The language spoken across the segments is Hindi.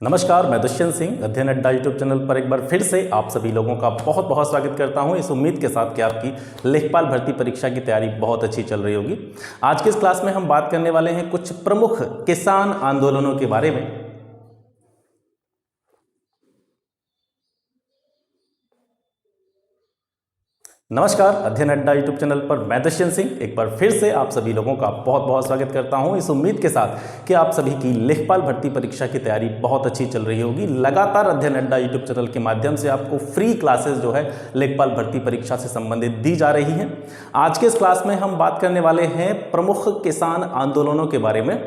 नमस्कार, मैं दुष्यंत सिंह अध्ययन अड्डा यूट्यूब चैनल पर एक बार फिर से आप सभी लोगों का बहुत बहुत स्वागत करता हूं, इस उम्मीद के साथ कि आपकी लेखपाल भर्ती परीक्षा की तैयारी बहुत अच्छी चल रही होगी। आज के इस क्लास में हम बात करने वाले हैं कुछ प्रमुख किसान आंदोलनों के बारे में। नमस्कार, अध्ययन अड्डा यूट्यूब चैनल पर मैं दुष्यंत सिंह एक बार फिर से आप सभी लोगों का बहुत बहुत स्वागत करता हूं, इस उम्मीद के साथ कि आप सभी की लेखपाल भर्ती परीक्षा की तैयारी बहुत अच्छी चल रही होगी। लगातार अध्ययन अड्डा यूट्यूब चैनल के माध्यम से आपको फ्री क्लासेस जो है लेखपाल भर्ती परीक्षा से संबंधित दी जा रही हैं। आज के इस क्लास में हम बात करने वाले हैं प्रमुख किसान आंदोलनों के बारे में,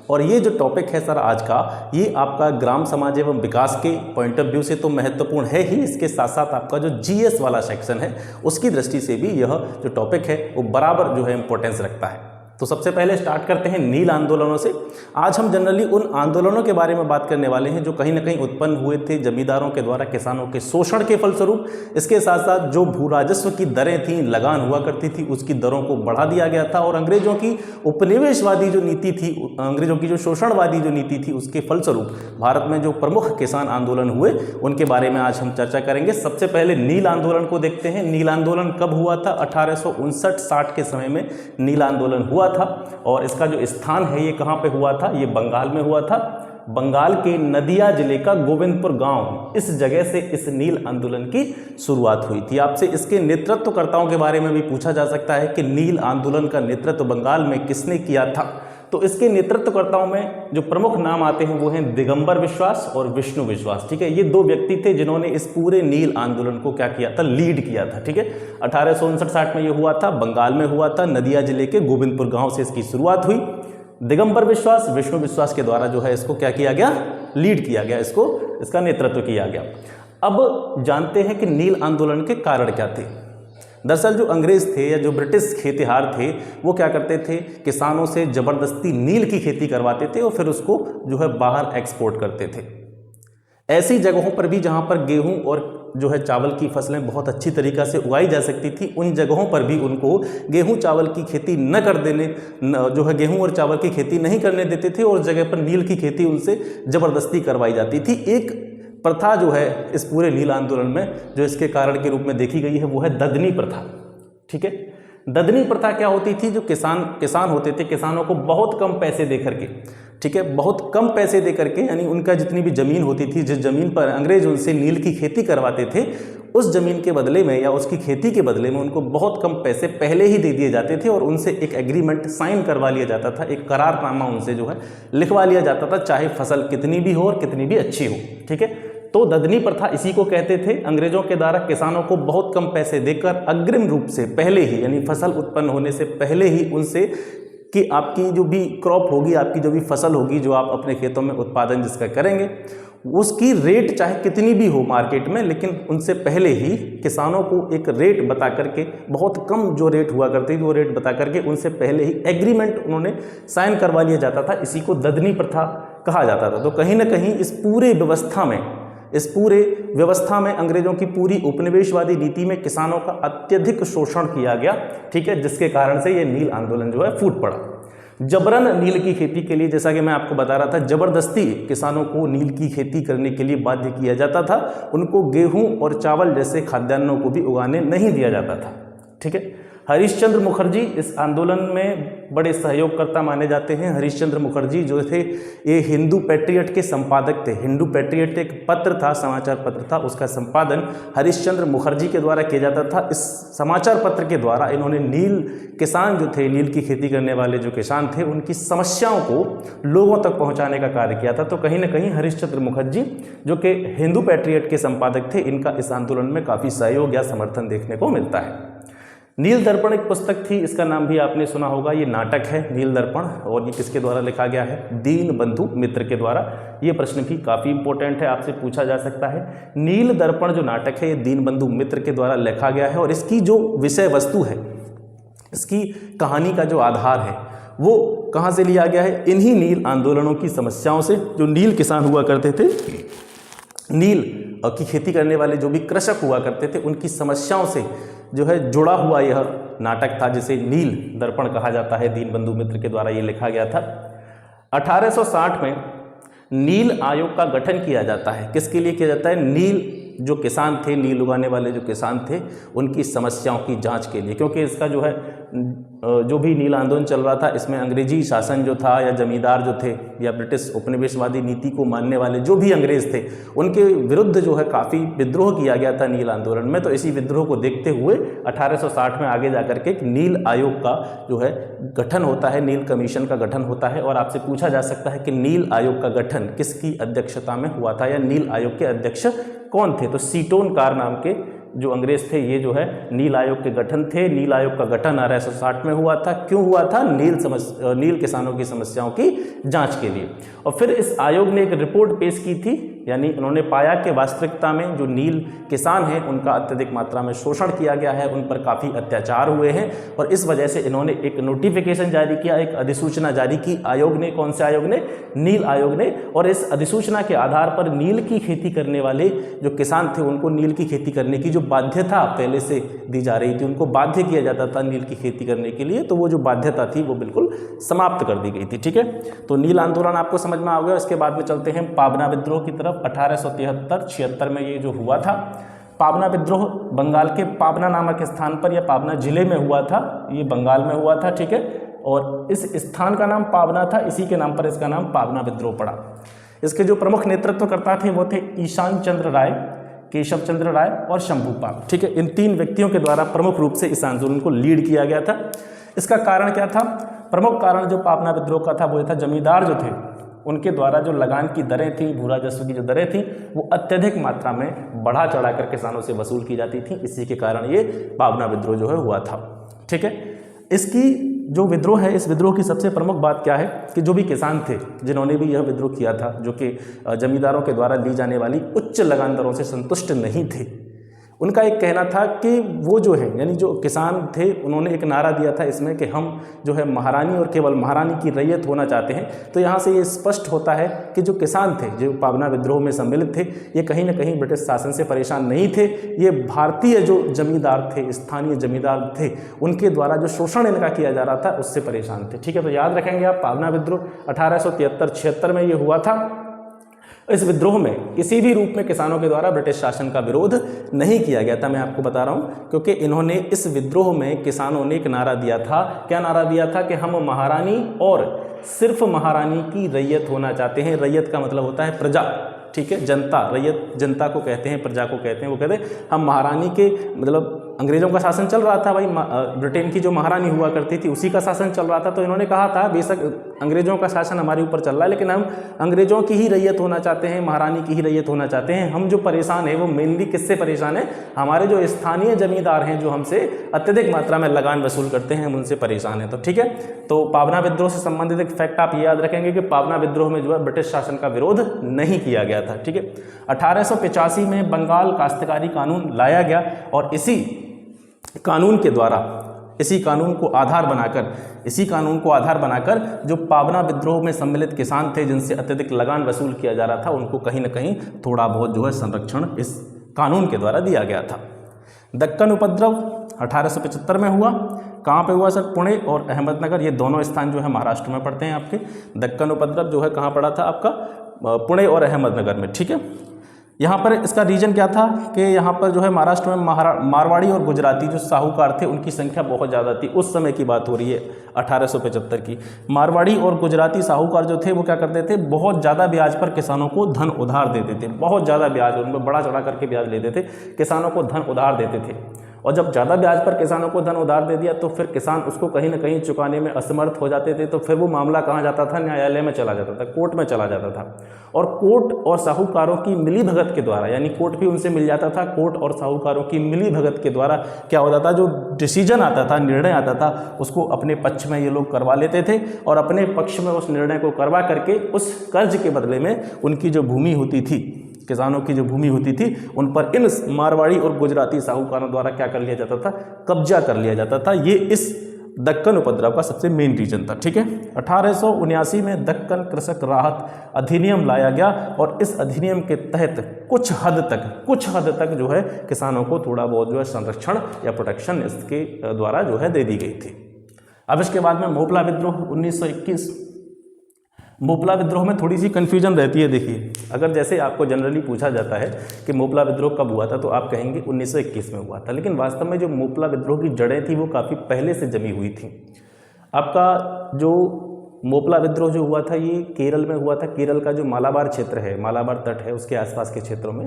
और ये जो टॉपिक है सर आज का, ये आपका ग्राम समाज एवं विकास के पॉइंट ऑफ व्यू से तो महत्वपूर्ण है ही, इसके साथ साथ आपका जो जीएस वाला सेक्शन है उसकी दृष्टि से भी यह जो टॉपिक है वो बराबर जो है इंपॉर्टेंस रखता है। तो सबसे पहले स्टार्ट करते हैं नील आंदोलनों से। आज हम जनरली उन आंदोलनों के बारे में बात करने वाले हैं जो कहीं ना कहीं उत्पन्न हुए थे जमींदारों के द्वारा किसानों के शोषण के फलस्वरूप। इसके साथ साथ जो भू राजस्व की दरें थीं, लगान हुआ करती थी, उसकी दरों को बढ़ा दिया गया था, और अंग्रेजों की उपनिवेशवादी जो नीति थी, अंग्रेजों की जो शोषणवादी जो नीति थी, उसके फलस्वरूप भारत में जो प्रमुख किसान आंदोलन हुए उनके बारे में आज हम चर्चा करेंगे। सबसे पहले नील आंदोलन को देखते हैं। नील आंदोलन कब हुआ था? 1859-60 के समय में नील आंदोलन हुआ था, और इसका जो स्थान है ये कहाँ पे हुआ था? ये बंगाल में हुआ था। बंगाल के नदिया जिले का गोविंदपुर गांव, इस जगह से इस नील आंदोलन की शुरुआत हुई थी। आपसे इसके नेतृत्वकर्ताओं के बारे में भी पूछा जा सकता है कि नील आंदोलन का नेतृत्व बंगाल में किसने किया था। तो इसके नेतृत्वकर्ताओं में जो प्रमुख नाम आते हैं वो हैं दिगंबर विश्वास और विष्णु विश्वास। ठीक है, ये दो व्यक्ति थे जिन्होंने इस पूरे नील आंदोलन को क्या किया था? लीड किया था। ठीक है, 1859-60 में ये हुआ था, बंगाल में हुआ था, नदिया जिले के गोविंदपुर गांव से इसकी शुरुआत हुई। दिगंबर विश्वास, विष्णु विश्वास के द्वारा जो है इसको क्या किया गया? लीड किया गया, इसका नेतृत्व किया गया। अब जानते हैं कि नील आंदोलन के कारण क्या थे। दरअसल जो अंग्रेज थे या जो ब्रिटिश खेतिहार थे वो क्या करते थे? किसानों से ज़बरदस्ती नील की खेती करवाते थे और फिर उसको जो है बाहर एक्सपोर्ट करते थे। ऐसी जगहों पर भी जहाँ पर गेहूं और जो है चावल की फसलें बहुत अच्छी तरीक़ा से उगाई जा सकती थी, उन जगहों पर भी उनको गेहूं चावल की खेती न कर देने, जो है गेहूं और चावल की खेती नहीं करने देते थे, और उस जगह पर नील की खेती उनसे ज़बरदस्ती करवाई जाती थी। एक प्रथा जो है इस पूरे नील आंदोलन में जो इसके कारण के रूप में देखी गई है वो है ददनी प्रथा। ठीक है, ददनी प्रथा क्या होती थी? जो किसान होते थे, किसानों को बहुत कम पैसे दे करके, ठीक है, बहुत कम पैसे दे करके, यानी उनका जितनी भी ज़मीन होती थी, जिस ज़मीन पर अंग्रेज उनसे नील की खेती करवाते थे, उस ज़मीन के बदले में या उसकी खेती के बदले में उनको बहुत कम पैसे पहले ही दे दिए जाते थे, और उनसे एक एग्रीमेंट साइन करवा लिया जाता था, एक करारनामा उनसे जो है लिखवा लिया जाता था, चाहे फसल कितनी भी हो और कितनी भी अच्छी हो। ठीक है, तो ददनी प्रथा इसी को कहते थे। अंग्रेजों के द्वारा किसानों को बहुत कम पैसे देकर अग्रिम रूप से पहले ही, यानी फसल उत्पन्न होने से पहले ही उनसे कि आपकी जो भी क्रॉप होगी, आपकी जो भी फसल होगी, जो आप अपने खेतों में उत्पादन जिसका करेंगे, उसकी रेट चाहे कितनी भी हो मार्केट में, लेकिन उनसे पहले ही किसानों को एक रेट बता करके, बहुत कम जो रेट हुआ करती थी वो रेट बता करके उनसे पहले ही एग्रीमेंट उन्होंने साइन करवा लिया जाता था। इसी को ददनी प्रथा कहा जाता था। तो कहीं ना कहीं इस पूरे व्यवस्था में अंग्रेजों की पूरी उपनिवेशवादी नीति में किसानों का अत्यधिक शोषण किया गया। ठीक है, जिसके कारण से ये नील आंदोलन जो है फूट पड़ा। जबरन नील की खेती के लिए, जैसा कि मैं आपको बता रहा था, जबरदस्ती किसानों को नील की खेती करने के लिए बाध्य किया जाता था। उनको गेहूं और चावल जैसे खाद्यान्नों को भी उगाने नहीं दिया जाता था। ठीक है, हरीशचंद्र मुखर्जी इस आंदोलन में बड़े सहयोगकर्ता माने जाते हैं। हरीशचंद्र मुखर्जी जो थे ये हिंदू पैट्रियट के संपादक थे। हिंदू पैट्रियट एक पत्र था, समाचार पत्र था, उसका संपादन हरीशचंद्र मुखर्जी के द्वारा किया जाता था। इस समाचार पत्र के द्वारा इन्होंने किसान जो थे, नील की खेती करने वाले जो किसान थे, उनकी समस्याओं को लोगों तक पहुंचाने का कार्य किया था। तो कहीं ना कहीं हरीशचंद्र मुखर्जी जो कि हिंदू पैट्रियट के संपादक थे, इनका इस आंदोलन में काफ़ी सहयोग या समर्थन देखने को मिलता है। नील दर्पण एक पुस्तक थी, इसका नाम भी आपने सुना होगा। ये नाटक है नील दर्पण, और ये किसके द्वारा लिखा गया है? दीन बंधु मित्र के द्वारा। ये प्रश्न भी काफ़ी इंपॉर्टेंट है, आपसे पूछा जा सकता है। नील दर्पण जो नाटक है ये दीन बंधु मित्र के द्वारा लिखा गया है, और इसकी जो विषय वस्तु है, इसकी कहानी का जो आधार है वो कहाँ से लिया गया है? इन्हीं नील आंदोलनों की समस्याओं से। जो नील किसान हुआ करते थे, नील की खेती करने वाले जो भी कृषक हुआ करते थे, उनकी समस्याओं से जो है जुड़ा हुआ यह नाटक था, जिसे नील दर्पण कहा जाता है। दीन बंधु मित्र के द्वारा ये लिखा गया था। 1860 में नील आयोग का गठन किया जाता है। किसके लिए किया जाता है? नील जो किसान थे, नील उगाने वाले जो किसान थे, उनकी समस्याओं की जांच के लिए, क्योंकि इसका जो है जो भी नील आंदोलन चल रहा था इसमें अंग्रेजी शासन जो था या जमींदार जो थे या ब्रिटिश उपनिवेशवादी नीति को मानने वाले जो भी अंग्रेज थे उनके विरुद्ध जो है काफ़ी विद्रोह किया गया था नील आंदोलन में। तो इसी विद्रोह को देखते हुए 1860 में आगे जाकर के एक नील आयोग का जो है गठन होता है, नील कमीशन का गठन होता है। और आपसे पूछा जा सकता है कि नील आयोग का गठन किसकी अध्यक्षता में हुआ था या नील आयोग के अध्यक्ष कौन थे? तो सीटोन कार नाम के जो अंग्रेज थे ये जो है नील आयोग के गठन थे। नील आयोग का गठन 1860 में हुआ था। क्यों हुआ था? नील किसानों की समस्याओं की जांच के लिए। और फिर इस आयोग ने एक रिपोर्ट पेश की थी, यानी उन्होंने पाया कि वास्तविकता में जो नील किसान हैं उनका अत्यधिक मात्रा में शोषण किया गया है, उन पर काफ़ी अत्याचार हुए हैं और इस वजह से इन्होंने एक नोटिफिकेशन जारी किया, एक अधिसूचना जारी की आयोग ने। कौन से आयोग ने? नील आयोग ने। और इस अधिसूचना के आधार पर नील की खेती करने वाले जो किसान थे उनको नील की खेती करने की जो बाध्यता पहले से दी जा रही थी, उनको बाध्य किया जाता था नील की खेती करने के लिए, तो वो जो बाध्यता थी वो बिल्कुल समाप्त कर दी गई थी। ठीक है, तो नील आंदोलन आपको समझ में आ गया। इसके बाद में चलते हैं पाबना विद्रोह की तरफ। 1873-76 में ये जो हुआ था पाबना विद्रोह, बंगाल के पाबना नामक स्थान पर या पाबना जिले में हुआ था, ये बंगाल में हुआ था। ठीक है, और इस स्थान का नाम पाबना था, इसी के नाम पर इसका नाम पाबना विद्रोह पड़ा। इसके जो प्रमुख नेतृत्वकर्ता थे वो थे ईशान चंद्र राय, केशव चंद्र राय और शंभूपाल। ठीक है, इन तीन व्यक्तियों के द्वारा प्रमुख रूप से इस आंदोलन को लीड किया गया था। इसका कारण क्या था? प्रमुख कारण जो पाबना विद्रोह का था वो था जमींदार जो थे उनके द्वारा जो लगान की दरें थी, भू राजस्व की जो दरें थी वो अत्यधिक मात्रा में बढ़ा चढ़ाकर किसानों से वसूल की जाती थी। इसी के कारण ये पाबना विद्रोह जो है हुआ था। ठीक है, इसकी जो विद्रोह है, इस विद्रोह की सबसे प्रमुख बात क्या है कि जो भी किसान थे जिन्होंने भी यह विद्रोह किया था, जो कि जमींदारों के द्वारा ली जाने वाली उच्च लगान दरों से संतुष्ट नहीं थे, उनका एक कहना था कि वो जो है यानी जो किसान थे उन्होंने एक नारा दिया था इसमें कि हम जो है महारानी और केवल महारानी की रैयत होना चाहते हैं। तो यहाँ से ये स्पष्ट होता है कि जो किसान थे, जो पाबना विद्रोह में सम्मिलित थे, ये कहीं ना कहीं ब्रिटिश शासन से परेशान नहीं थे। ये भारतीय जो जमींदार थे, स्थानीय जमींदार थे, उनके द्वारा जो शोषण इनका किया जा रहा था उससे परेशान थे। ठीक है, तो याद रखेंगे आप, पाबना विद्रोह 1873-76 में ये हुआ था। इस विद्रोह में किसी भी रूप में किसानों के द्वारा ब्रिटिश शासन का विरोध नहीं किया गया था। मैं आपको बता रहा हूं क्योंकि इन्होंने इस विद्रोह में किसानों ने एक नारा दिया था। क्या नारा दिया था? कि हम महारानी और सिर्फ महारानी की रैयत होना चाहते हैं। रैयत का मतलब होता है प्रजा। ठीक है, जनता, रैयत जनता को कहते हैं, प्रजा को कहते हैं। वो कहते हैं हम महारानी के, मतलब अंग्रेजों का शासन चल रहा था भाई, ब्रिटेन की जो महारानी हुआ करती थी उसी का शासन चल रहा था। तो इन्होंने कहा था बेशक अंग्रेजों का शासन हमारे ऊपर चल रहा है लेकिन हम अंग्रेजों की ही रैयत होना चाहते हैं, महारानी की ही रैयत होना चाहते हैं। हम जो परेशान है वो मेनली किससे परेशान है? हमारे जो स्थानीय जमींदार हैं जो हमसे अत्यधिक मात्रा में लगान वसूल करते हैं, हम उनसे परेशान हैं। तो ठीक है, तो पाबना विद्रोह से संबंधित एक फैक्ट आप ये याद रखेंगे कि पाबना विद्रोह में जो है ब्रिटिश शासन का विरोध नहीं किया गया था। ठीक है, 1885 में बंगाल काश्तकारी कानून लाया गया और इसी कानून के द्वारा, इसी कानून को आधार बनाकर जो पाबना विद्रोह में सम्मिलित किसान थे जिनसे अत्यधिक लगान वसूल किया जा रहा था उनको कहीं ना कहीं थोड़ा बहुत जो है संरक्षण इस कानून के द्वारा दिया गया था। दक्कन उपद्रव 1875 में हुआ। कहाँ पे हुआ सर? पुणे और अहमदनगर, ये दोनों स्थान जो है महाराष्ट्र में पड़ते हैं आपके। दक्कन उपद्रव जो है कहाँ पड़ा था आपका? पुणे और अहमदनगर में। ठीक है, यहाँ पर इसका रीजन क्या था कि यहाँ पर जो है महाराष्ट्र में मारवाड़ी और गुजराती जो साहूकार थे उनकी संख्या बहुत ज़्यादा थी। उस समय की बात हो रही है 1875 की। मारवाड़ी और गुजराती साहूकार जो थे वो क्या करते थे? बहुत ज़्यादा ब्याज पर किसानों को धन उधार देते थे। बहुत ज़्यादा ब्याज, उनमें बड़ा चढ़ा करके ब्याज लेते थे, किसानों को धन उधार देते थे। और जब ज़्यादा ब्याज पर किसानों को धन उधार दे दिया तो फिर किसान उसको कहीं ना कहीं चुकाने में असमर्थ हो जाते थे। तो फिर वो मामला कहाँ जाता था? न्यायालय में चला जाता था, कोर्ट में चला जाता था। और कोर्ट और साहूकारों की मिली भगत के द्वारा, यानी कोर्ट भी उनसे मिल जाता था, कोर्ट और साहूकारों की मिली भगत के द्वारा क्या होता था? जो डिसीजन आता था, निर्णय आता था, उसको अपने पक्ष में ये लोग करवा लेते थे और अपने पक्ष में उस निर्णय को करवा करके उस कर्ज के बदले में उनकी जो भूमि होती थी, किसानों की जो भूमि होती थी, उन पर इन मारवाड़ी और गुजराती साहूकारों द्वारा क्या कर लिया जाता था? कब्जा कर लिया जाता था। ये इस दक्कन उपद्रव का सबसे मेन रीजन था। ठीक है, 1879 में दक्कन कृषक राहत अधिनियम लाया गया और इस अधिनियम के तहत कुछ हद तक जो है किसानों को थोड़ा बहुत जो है संरक्षण या प्रोटेक्शन इसके द्वारा जो है दे दी गई थी। अब इसके बाद में मोपला विद्रोह 1921। मोपला विद्रोह में थोड़ी सी कन्फ्यूजन रहती है। देखिए, अगर जैसे आपको जनरली पूछा जाता है कि मोपला विद्रोह कब हुआ था, तो आप कहेंगे 1921 में हुआ था, लेकिन वास्तव में जो मोपला विद्रोह की जड़ें थी वो काफ़ी पहले से जमी हुई थी। आपका जो मोपला विद्रोह जो हुआ था ये केरल में हुआ था। केरल का जो मालाबार क्षेत्र है, मालाबार तट है, उसके आसपास के क्षेत्रों में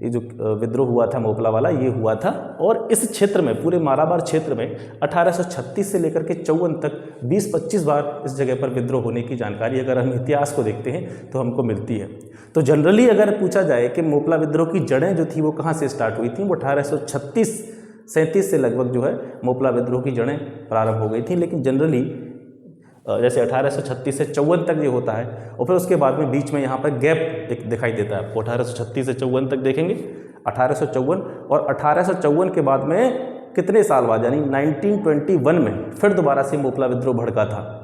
ये जो विद्रोह हुआ था मोपला वाला, ये हुआ था। और इस क्षेत्र में, पूरे मालाबार क्षेत्र में 1836 से लेकर के 54 तक 20-25 बार इस जगह पर विद्रोह होने की जानकारी अगर हम इतिहास को देखते हैं तो हमको मिलती है। तो जनरली अगर पूछा जाए कि मोपला विद्रोह की जड़ें जो थी वो कहाँ से स्टार्ट हुई थी, वो 1836-37 से लगभग जो है मोपला विद्रोह की जड़ें प्रारंभ हो गई थी। लेकिन जनरली जैसे 1836 से 54 तक ये होता है, और फिर उसके बाद में बीच में यहाँ पर गैप एक दिखाई देता है आपको। 1836 से 54 तक देखेंगे, 1854, और 1854 के बाद में कितने साल बाद यानी 1921 में फिर दोबारा से मोपला विद्रोह भड़का था।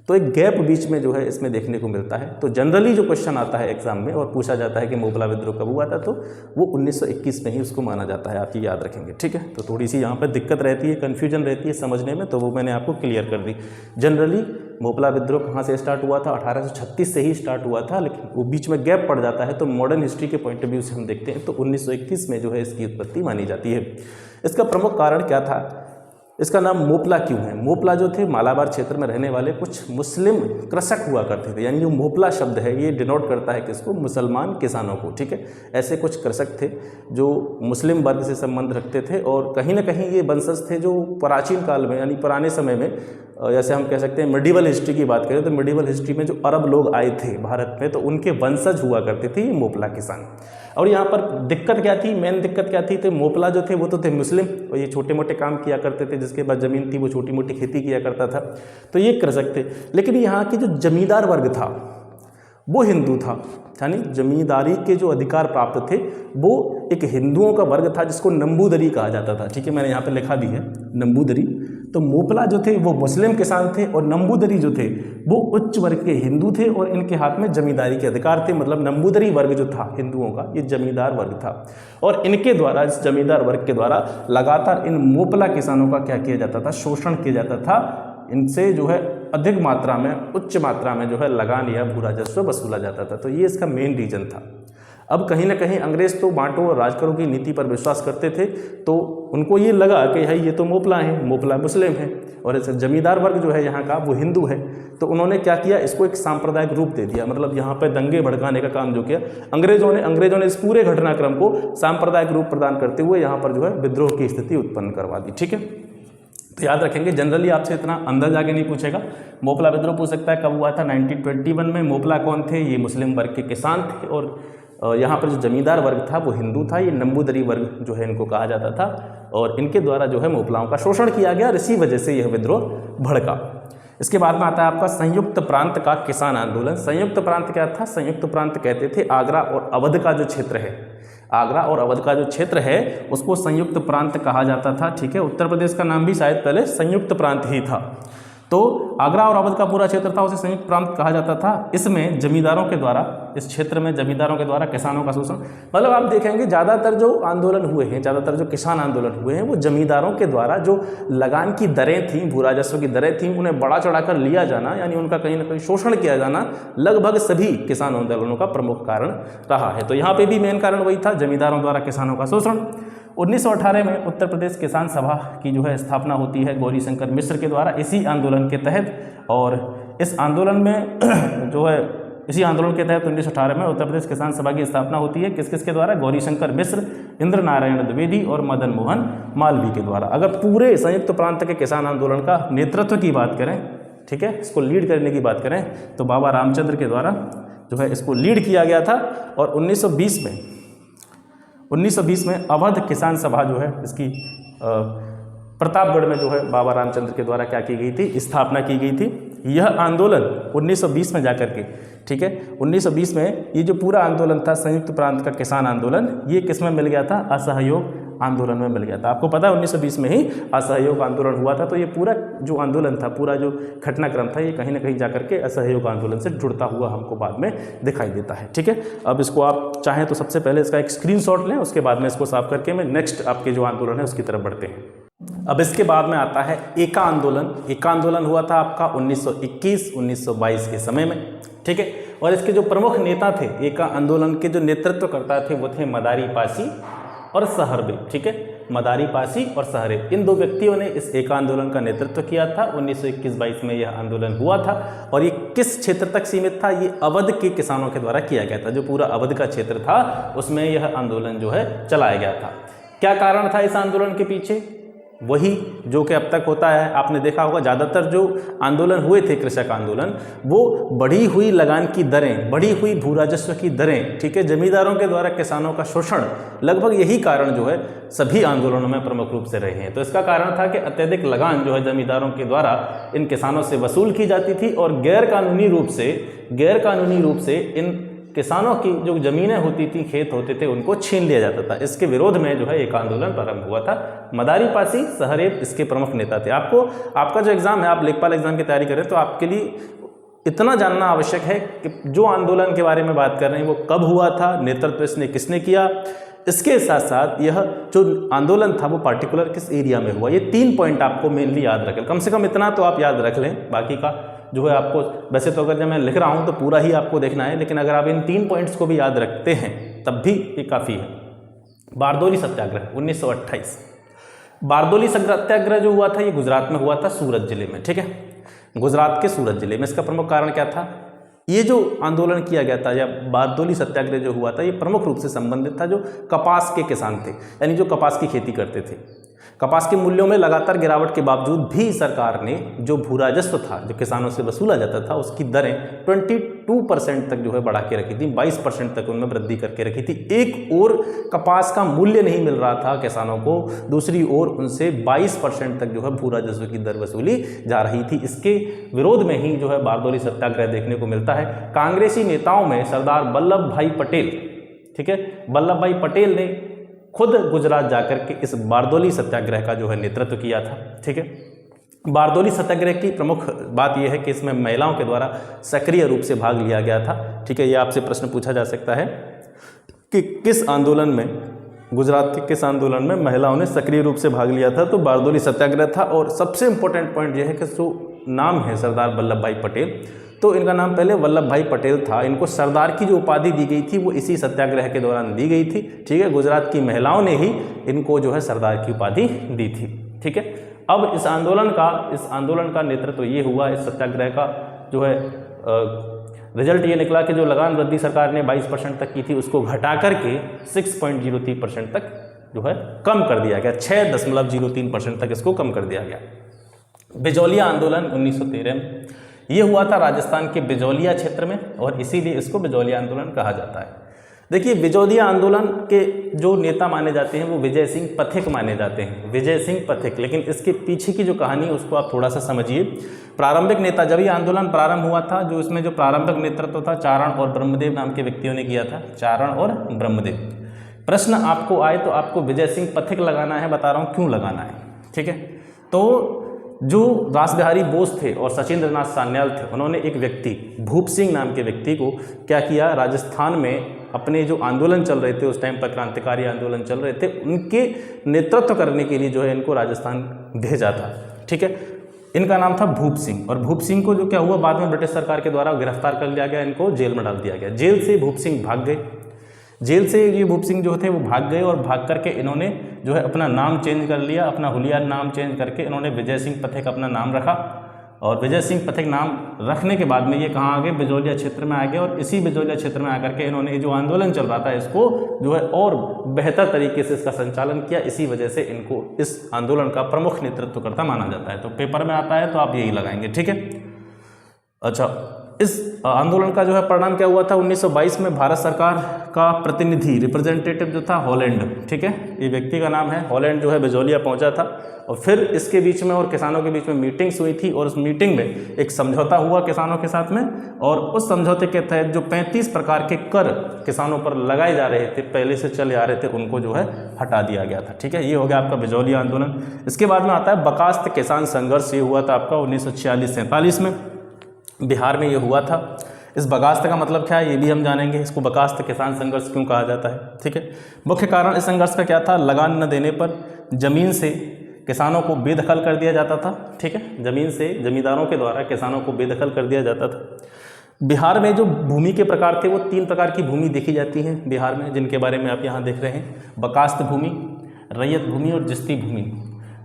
तो एक गैप बीच में जो है इसमें देखने को मिलता है। तो जनरली जो क्वेश्चन आता है एग्जाम में और पूछा जाता है कि मोपला विद्रोह कब हुआ था, तो वो 1921 में ही उसको माना जाता है। आप ये याद रखेंगे, ठीक है। तो थोड़ी सी यहाँ पर दिक्कत रहती है, कन्फ्यूजन रहती है समझने में, तो वो मैंने आपको क्लियर कर दी। जनरली मोपला विद्रोह कहाँ से स्टार्ट हुआ था, 1836 से ही स्टार्ट हुआ था, लेकिन वो बीच में गैप पड़ जाता है। तो मॉडर्न हिस्ट्री के पॉइंट ऑफ व्यू से हम देखते हैं तो 1921 में जो है इसकी उत्पत्ति मानी जाती है। इसका प्रमुख कारण क्या था, इसका नाम मोपला क्यों है? मोपला जो थे मालाबार क्षेत्र में रहने वाले कुछ मुस्लिम कृषक हुआ करते थे, यानी जो मोपला शब्द है ये डिनोट करता है किसको, मुसलमान किसानों को, ठीक है। ऐसे कुछ कृषक थे जो मुस्लिम वर्ग से संबंध रखते थे, और कहीं ना कहीं ये वंशज थे जो प्राचीन काल में यानी पुराने समय में, जैसे हम कह सकते हैं मिडिवल हिस्ट्री की बात करें तो मिडिवल हिस्ट्री में जो अरब लोग आए थे भारत में, तो उनके वंशज हुआ करते थे ये मोपला किसान। और यहाँ पर दिक्कत क्या थी, मेन दिक्कत क्या थी, तो मोपला जो थे वो तो थे मुस्लिम, और ये छोटे मोटे काम किया करते थे, जिसके पास ज़मीन थी वो छोटी मोटी खेती किया करता था, तो ये कृषक थे। लेकिन यहाँ की जो जमींदार वर्ग था वो हिंदू था, यानी जमींदारी के जो अधिकार प्राप्त थे वो एक हिंदुओं का वर्ग था जिसको नंबूदरी कहा जाता था, ठीक है। मैंने यहाँ पे लिखा भी है नंबूदरी। तो मोपला जो थे वो मुस्लिम किसान थे, और नंबूदरी जो थे वो उच्च वर्ग के हिंदू थे, और इनके हाथ में जमींदारी के अधिकार थे। मतलब नंबूदरी वर्ग जो था हिंदुओं का, ये जमींदार वर्ग था, और इनके द्वारा, इस जमींदार वर्ग के द्वारा लगातार इन मोपला किसानों का क्या किया जाता था, शोषण किया जाता था। इनसे जो है अधिक मात्रा में, उच्च मात्रा में जो है लगान या भू राजस्व वसूला जाता था। तो ये इसका मेन रीजन था। अब कहीं ना कहीं अंग्रेज तो बांटो और राज करो की नीति पर विश्वास करते थे, तो उनको ये लगा कि भाई ये तो मोपला है, मोपला मुस्लिम है, और ऐसे जमींदार वर्ग जो है यहाँ का वो हिंदू है। तो उन्होंने क्या किया, इसको एक सांप्रदायिक रूप दे दिया। मतलब यहाँ पर दंगे भड़काने का काम जो किया अंग्रेजों ने इस पूरे घटनाक्रम को सांप्रदायिक रूप प्रदान करते हुए यहाँ पर जो है विद्रोह की स्थिति उत्पन्न करवा दी, ठीक है। तो याद रखेंगे, जनरली आपसे इतना अंदर जाके नहीं पूछेगा। मोपला विद्रोह पूछ सकता है कब हुआ था, 1921 में। मोपला कौन थे, ये मुस्लिम वर्ग के किसान थे, और यहाँ पर जो जमींदार वर्ग था वो हिंदू था। ये नंबूदरी वर्ग जो है इनको कहा जाता था, और इनके द्वारा जो है मोपलाओं का शोषण किया गया, और इसी वजह से यह विद्रोह भड़का। इसके बाद में आता है आपका संयुक्त प्रांत का किसान आंदोलन। संयुक्त प्रांत क्या था, संयुक्त प्रांत कहते थे आगरा और अवध का जो क्षेत्र है, आगरा और अवध का जो क्षेत्र है उसको संयुक्त प्रांत कहा जाता था, ठीक है। उत्तर प्रदेश का नाम भी शायद पहले संयुक्त प्रांत ही था। तो आगरा और अवध का पूरा क्षेत्र था, उसे संयुक्त प्रांत कहा जाता था। इसमें जमींदारों के द्वारा, इस क्षेत्र में जमींदारों के द्वारा किसानों का शोषण, मतलब आप देखेंगे ज़्यादातर जो आंदोलन हुए हैं, ज़्यादातर जो किसान आंदोलन हुए हैं वो जमींदारों के द्वारा जो लगान की दरें थीं, भू राजस्व की दरें थीं, उन्हें बढ़ा चढ़ाकर लिया जाना, यानी उनका कहीं ना कहीं शोषण किया जाना, लगभग सभी किसान आंदोलनों का प्रमुख कारण रहा है। तो यहाँ पर भी मेन कारण वही था, जमींदारों द्वारा किसानों का शोषण। 1918 में उत्तर प्रदेश किसान सभा की जो है स्थापना होती है गौरी शंकर मिश्र के द्वारा, इसी आंदोलन के तहत। और इस आंदोलन में जो है, इसी आंदोलन के तहत 1918 में उत्तर प्रदेश किसान सभा की स्थापना होती है। किस किस के द्वारा, गौरी शंकर मिश्र, इंद्र नारायण द्विवेदी और मदन मोहन मालवीय के द्वारा। अगर पूरे संयुक्त प्रांत के किसान आंदोलन का नेतृत्व की बात करें, ठीक है, इसको लीड करने की बात करें, तो बाबा रामचंद्र के द्वारा जो है इसको लीड किया गया था। और 1920 में अवध किसान सभा जो है इसकी प्रतापगढ़ में जो है बाबा रामचंद्र के द्वारा क्या की गई थी, स्थापना की गई थी। यह आंदोलन 1920 में जाकर के, ठीक है, 1920 में ये जो पूरा आंदोलन था संयुक्त प्रांत का किसान आंदोलन, ये किस में मिल गया था, असहयोग आंदोलन में मिल गया था। आपको पता है 1920 में ही असहयोग आंदोलन हुआ था। तो ये पूरा जो आंदोलन था, पूरा जो घटनाक्रम था, ये कहीं ना कहीं जाकर के असहयोग आंदोलन से जुड़ता हुआ हमको बाद में दिखाई देता है, ठीक है। अब इसको आप चाहें तो सबसे पहले इसका एक स्क्रीनशॉट लें, उसके बाद में इसको साफ करके मैं नेक्स्ट आपके जो आंदोलन है उसकी तरफ बढ़ते हैं। अब इसके बाद में आता है एका आंदोलन। एका आंदोलन हुआ था आपका 1921-1922 के समय में, ठीक है। और इसके जो प्रमुख नेता थे, एका आंदोलन के जो नेतृत्व करता थे वो थे मदारी पासी और सहरबे, ठीक है। मदारी पासी और सहरबे, इन दो व्यक्तियों ने इस एका आंदोलन का नेतृत्व किया था। 1921-22 में यह आंदोलन हुआ था और ये किस क्षेत्र तक सीमित था? ये अवध के किसानों के द्वारा किया गया था। जो पूरा अवध का क्षेत्र था उसमें यह आंदोलन जो है चलाया गया था। क्या कारण था इस आंदोलन के पीछे? वही जो कि अब तक होता है। आपने देखा होगा ज़्यादातर जो आंदोलन हुए थे, कृषक आंदोलन, वो बढ़ी हुई लगान की दरें, बढ़ी हुई भू राजस्व की दरें, ठीक है, जमींदारों के द्वारा किसानों का शोषण, लगभग यही कारण जो है सभी आंदोलनों में प्रमुख रूप से रहे हैं। तो इसका कारण था कि अत्यधिक लगान जो है जमींदारों के द्वारा इन किसानों से वसूल की जाती थी और गैरकानूनी रूप से इन किसानों की जो ज़मीनें होती थी, खेत होते थे, उनको छीन लिया जाता था। इसके विरोध में जो है एक आंदोलन प्रारंभ हुआ था। मदारी पासी, सहरेब इसके प्रमुख नेता थे। आपका जो एग्ज़ाम है, आप लेखपाल एग्जाम की तैयारी करें तो आपके लिए इतना जानना आवश्यक है कि जो आंदोलन के बारे में बात कर रहे हैं वो कब हुआ था, नेतृत्व इसने किसने किया, इसके साथ साथ यह जो आंदोलन था वो पार्टिकुलर किस एरिया में हुआ। ये 3 पॉइंट आपको मेनली याद रखें, कम से कम इतना तो आप याद रख लें। बाकी का जो है आपको, वैसे तो अगर जब मैं लिख रहा हूँ तो पूरा ही आपको देखना है, लेकिन अगर आप इन 3 पॉइंट्स को भी याद रखते हैं तब भी ये काफ़ी है। बारदोली सत्याग्रह 1928, बारदोली सत्याग्रह जो हुआ था ये गुजरात में हुआ था, सूरत जिले में, ठीक है, गुजरात के सूरत जिले में। इसका प्रमुख कारण क्या था? ये जो आंदोलन किया गया था या बारदोली सत्याग्रह जो हुआ था ये प्रमुख रूप से संबंधित था जो कपास के किसान थे, यानी जो कपास की खेती करते थे। कपास के मूल्यों में लगातार गिरावट के बावजूद भी सरकार ने जो भू राजस्व था, जो किसानों से वसूला जाता था, उसकी दरें 22% तक जो है बढ़ा के रखी थी, 22% तक उनमें वृद्धि करके रखी थी। एक ओर कपास का मूल्य नहीं मिल रहा था किसानों को, दूसरी ओर उनसे 22% तक जो है भू राजस्व की दर वसूली जा रही थी। इसके विरोध में ही जो है बारदोली सत्याग्रह देखने को मिलता है। कांग्रेसी नेताओं में सरदार वल्लभ भाई पटेल, ठीक है, वल्लभ भाई पटेल ने खुद गुजरात जाकर के इस बारदोली सत्याग्रह का जो है नेतृत्व किया था, ठीक है। बारदोली सत्याग्रह की प्रमुख बात यह है कि इसमें महिलाओं के द्वारा सक्रिय रूप से भाग लिया गया था, ठीक है। ये आपसे प्रश्न पूछा जा सकता है कि किस आंदोलन में, गुजरात के किस आंदोलन में महिलाओं ने सक्रिय रूप से भाग लिया था? तो बारदोली सत्याग्रह था। और सबसे इंपॉर्टेंट पॉइंट यह है कि जो नाम है सरदार वल्लभ भाई पटेल, तो इनका नाम पहले वल्लभ भाई पटेल था। इनको सरदार की जो उपाधि दी गई थी वो इसी सत्याग्रह के दौरान दी गई थी, ठीक है। गुजरात की महिलाओं ने ही इनको जो है सरदार की उपाधि दी थी, ठीक है। अब इस आंदोलन का नेतृत्व ये हुआ, इस सत्याग्रह का जो है रिजल्ट ये निकला कि जो लगान वृद्धि सरकार ने 22% तक की थी उसको घटा करके 6.03% तक जो है कम कर दिया गया, 6.03% तक इसको कम कर दिया गया। बिजौलिया आंदोलन 1913 में ये हुआ था राजस्थान के बिजौलिया क्षेत्र में और इसीलिए इसको बिजौलिया आंदोलन कहा जाता है। देखिए, बिजौलिया आंदोलन के जो नेता माने जाते हैं वो विजय सिंह पथिक माने जाते हैं, विजय सिंह पथिक। लेकिन इसके पीछे की जो कहानी है उसको आप थोड़ा सा समझिए। प्रारंभिक नेता, जब ये आंदोलन प्रारंभ हुआ था, जो इसमें जो प्रारंभिक नेतृत्व था चारण और ब्रह्मदेव नाम के व्यक्तियों ने किया था, चारण और ब्रह्मदेव। प्रश्न आपको आए तो आपको विजय सिंह पथिक लगाना है, बता रहा हूँ क्यों लगाना है, ठीक है। तो जो रासबिहारी बोस थे और सचिंद्र नाथ सान्याल थे, उन्होंने एक व्यक्ति भूप सिंह नाम के व्यक्ति को क्या किया, राजस्थान में अपने जो आंदोलन चल रहे थे, उस टाइम पर क्रांतिकारी आंदोलन चल रहे थे, उनके नेतृत्व करने के लिए जो है इनको राजस्थान भेजा था, ठीक है। इनका नाम था भूप सिंह। और भूप सिंह को जो क्या हुआ, बाद में ब्रिटिश सरकार के द्वारा गिरफ्तार कर लिया गया, इनको जेल में डाल दिया गया। जेल से भूप सिंह भाग गए, जेल से ये भूप सिंह जो थे वो भाग गए और भाग करके इन्होंने जो है अपना नाम चेंज कर लिया, अपना हुलिया नाम चेंज करके इन्होंने विजय सिंह पथिक अपना नाम रखा। और विजय सिंह पथिक नाम रखने के बाद में ये कहाँ आ गए, बिजौलिया क्षेत्र में आ गए। और इसी बिजौलिया क्षेत्र में आकर के इन्होंने जो आंदोलन चल रहा था इसको जो है और बेहतर तरीके से इसका संचालन किया। इसी वजह से इनको इस आंदोलन का प्रमुख नेतृत्वकर्ता माना जाता है। तो पेपर में आता है तो आप यही लगाएंगे, ठीक है। अच्छा, इस आंदोलन का जो है परिणाम क्या हुआ था, 1922 में भारत सरकार का प्रतिनिधि रिप्रेजेंटेटिव जो था हॉलैंड, ठीक है, ये व्यक्ति का नाम है, हॉलैंड जो है बिजौलिया पहुंचा था। और फिर इसके बीच में और किसानों के बीच में मीटिंग्स हुई थी और उस मीटिंग में एक समझौता हुआ किसानों के साथ में। और उस समझौते के तहत जो 35 प्रकार के कर किसानों पर लगाए जा रहे थे, पहले से चले आ रहे थे, उनको जो है हटा दिया गया था, ठीक है। ये हो गया आपका बिजौलिया आंदोलन। इसके बाद में आता है बकास्त किसान संघर्ष। ये हुआ था आपका 1946-47 में, बिहार में ये हुआ था। इस बगास्त का मतलब क्या है ये भी हम जानेंगे, इसको बकास्त किसान संघर्ष क्यों कहा जाता है, ठीक है। मुख्य कारण इस संघर्ष का क्या था, लगान न देने पर जमीन से किसानों को बेदखल कर दिया जाता था, ठीक है। जमीन से जमींदारों के द्वारा किसानों को बेदखल कर दिया जाता था। बिहार में जो भूमि के प्रकार थे वो 3 प्रकार की भूमि देखी जाती है बिहार में, जिनके बारे में आप यहाँ देख रहे हैं। बकास्त भूमि, रैयत भूमि और जिस्ती भूमि।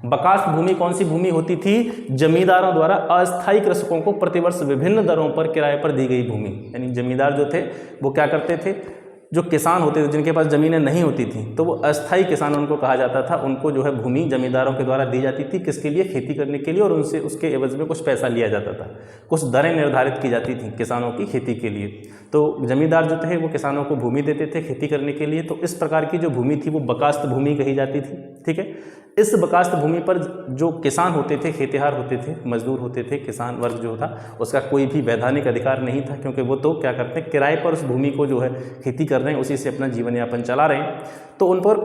बकास्त भूमि कौन सी भूमि होती थी? जमींदारों द्वारा अस्थायी कृषकों को प्रतिवर्ष विभिन्न दरों पर किराए पर दी गई भूमि। यानी जमींदार जो थे वो क्या करते थे, जो किसान होते थे जिनके पास ज़मीनें नहीं होती थी तो वो अस्थायी किसान उनको कहा जाता था, उनको जो है भूमि जमींदारों के द्वारा दी जाती थी। किसके लिए? खेती करने के लिए, और उनसे उसके एवज में कुछ पैसा लिया जाता था, कुछ दरें निर्धारित की जाती थी किसानों की खेती के लिए। तो जमींदार जो थे वो किसानों को भूमि देते थे खेती करने के लिए। तो इस प्रकार की जो भूमि थी वो बकास्त भूमि कही जाती थी। ठीक है, इस बकास्त भूमि पर जो किसान होते थे, खेतिहार होते थे, मजदूर होते थे, किसान वर्ग जो था उसका कोई भी वैधानिक अधिकार नहीं था, क्योंकि वो तो क्या करते हैं, किराए पर उस भूमि को जो है खेती कर रहे हैं, उसी से अपना जीवन यापन चला रहे हैं। तो उन पर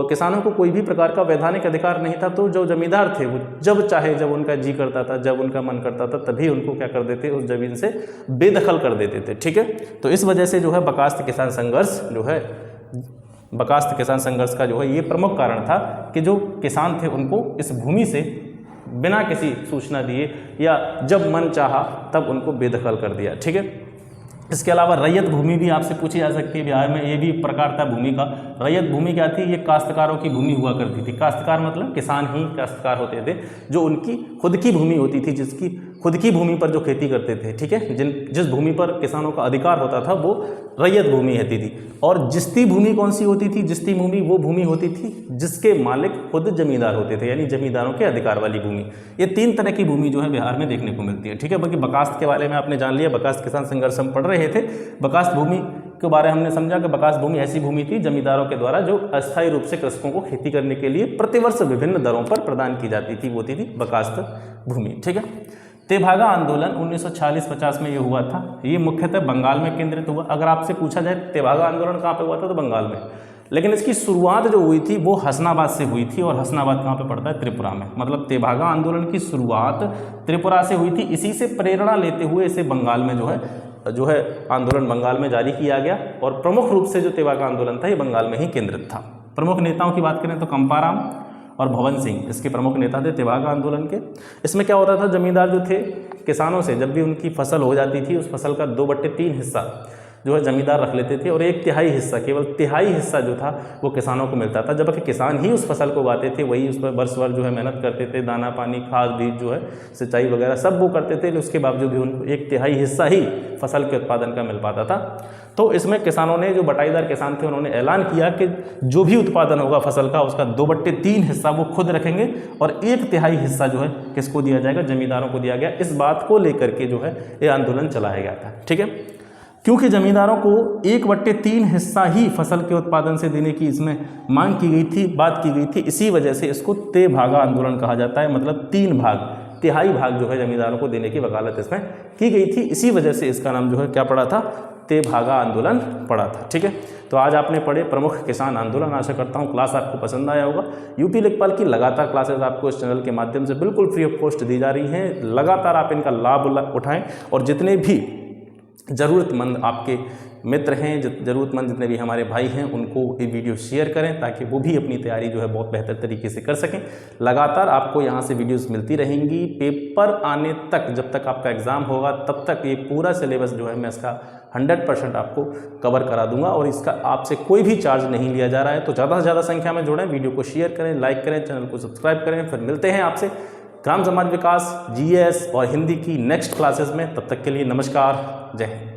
किसानों को कोई भी प्रकार का वैधानिक अधिकार नहीं था। तो जो जमींदार थे वो जब चाहे, जब उनका जी करता था, जब उनका मन करता था, तभी उनको क्या कर देते, उस जमीन से बेदखल कर देते थे। ठीक है, तो इस वजह से जो है बकास्त किसान संघर्ष जो है, बकास्त किसान संघर्ष का जो है ये प्रमुख कारण था कि जो किसान थे उनको इस भूमि से बिना किसी सूचना दिए या जब मन चाहा तब उनको बेदखल कर दिया। ठीक है, इसके अलावा रैयत भूमि भी आपसे पूछी जा सकती है बिहार में, ये भी प्रकार था भूमि का। रैयत भूमि क्या थी? ये काश्तकारों की भूमि हुआ करती थी। काश्तकार मतलब किसान ही काश्तकार होते थे, जो उनकी खुद की भूमि होती थी, जिसकी खुद की भूमि पर जो खेती करते थे। ठीक है, जिस भूमि पर किसानों का अधिकार होता था वो रैयत भूमि होती थी। और जिस्ती भूमि कौन सी होती थी? जिस्ती भूमि वो भूमि होती थी जिसके मालिक खुद जमींदार होते थे, यानी जमींदारों के अधिकार वाली भूमि। ये 3 तरह की भूमि जो है बिहार में देखने को मिलती है। ठीक है, बाकी बकास्त के बारे में आपने जान लिया, बकास्त किसान संघर्ष हम पढ़ रहे थे। बकास्त भूमि के बारे में हमने समझा कि बकास्त भूमि ऐसी भूमि थी जमींदारों के द्वारा जो अस्थायी रूप से कृषकों को खेती करने के लिए प्रतिवर्ष विभिन्न दरों पर प्रदान की जाती थी, वो होती थी बकास्त भूमि। ठीक है, तेभागा आंदोलन 1940-50 में ये हुआ था। ये मुख्यतः बंगाल में केंद्रित हुआ। अगर आपसे पूछा जाए तेभागा आंदोलन कहाँ पे हुआ था, तो बंगाल में। लेकिन इसकी शुरुआत जो हुई थी वो हसनाबाद से हुई थी, और हसनाबाद कहाँ पे पड़ता है? त्रिपुरा में। मतलब तेभागा आंदोलन की शुरुआत त्रिपुरा से हुई थी। इसी से प्रेरणा लेते हुए इसे बंगाल में जो है आंदोलन बंगाल में जारी किया गया, और प्रमुख रूप से जो तेभागा आंदोलन था ये बंगाल में ही केंद्रित था। प्रमुख नेताओं की बात करें तो कंपाराम और भवन सिंह इसके प्रमुख नेता थे तेभागा आंदोलन के। इसमें क्या होता था, जमींदार जो थे किसानों से जब भी उनकी फसल हो जाती थी उस फसल का 2/3 हिस्सा जो है जमींदार रख लेते थे, और 1/3 हिस्सा, केवल तिहाई हिस्सा जो था वो किसानों को मिलता था। जबकि किसान ही उस फसल को उगाते थे, वही उस पर वर्ष भर जो है मेहनत करते थे, दाना पानी, खाद बीज जो है सिंचाई वगैरह सब वो करते थे, उसके बावजूद भी उनको 1/3 हिस्सा ही फसल के उत्पादन का मिल पाता था। तो इसमें किसानों ने, जो बटाईदार किसान थे, उन्होंने ऐलान किया कि जो भी उत्पादन होगा फसल का उसका 2/3 हिस्सा वो खुद रखेंगे, और 1/3 हिस्सा जो है किसको दिया जाएगा? जमींदारों को दिया गया। इस बात को लेकर के जो है ये आंदोलन चलाया गया था। ठीक है, क्योंकि जमींदारों को 1/3 हिस्सा ही फसल के उत्पादन से देने की इसमें मांग की गई थी, बात की गई थी, इसी वजह से इसको तेभागा आंदोलन कहा जाता है। मतलब 3 भाग, तिहाई भाग जो है जमींदारों को देने की वकालत इसमें की गई थी, इसी वजह से इसका नाम जो है क्या पड़ा था? तेभागा आंदोलन पड़ा था। ठीक है, तो आज आपने पढ़े प्रमुख किसान आंदोलन। आशा करता हूँ क्लास आपको पसंद आया होगा। यूपी लेखपाल की लगातार क्लासेस आपको इस चैनल के माध्यम से बिल्कुल फ्री ऑफ कॉस्ट दी जा रही हैं। लगातार आप इनका लाभ उठाएं, और जितने भी ज़रूरतमंद आपके मित्र हैं, ज़रूरतमंद जितने भी हमारे भाई हैं, उनको ये वीडियो शेयर करें ताकि वो भी अपनी तैयारी जो है बहुत बेहतर तरीके से कर सकें। लगातार आपको यहाँ से वीडियोस मिलती रहेंगी। पेपर आने तक, जब तक आपका एग्ज़ाम होगा तब तक ये पूरा सिलेबस जो है मैं इसका 100% आपको कवर करा दूंगा, और इसका आपसे कोई भी चार्ज नहीं लिया जा रहा है। तो ज़्यादा से ज़्यादा संख्या में जुड़ें, वीडियो को शेयर करें, लाइक करें, चैनल को सब्सक्राइब करें। फिर मिलते हैं आपसे ग्राम समाज विकास, GS और हिंदी की नेक्स्ट क्लासेस में। तब तक के लिए नमस्कार, जय हिंद।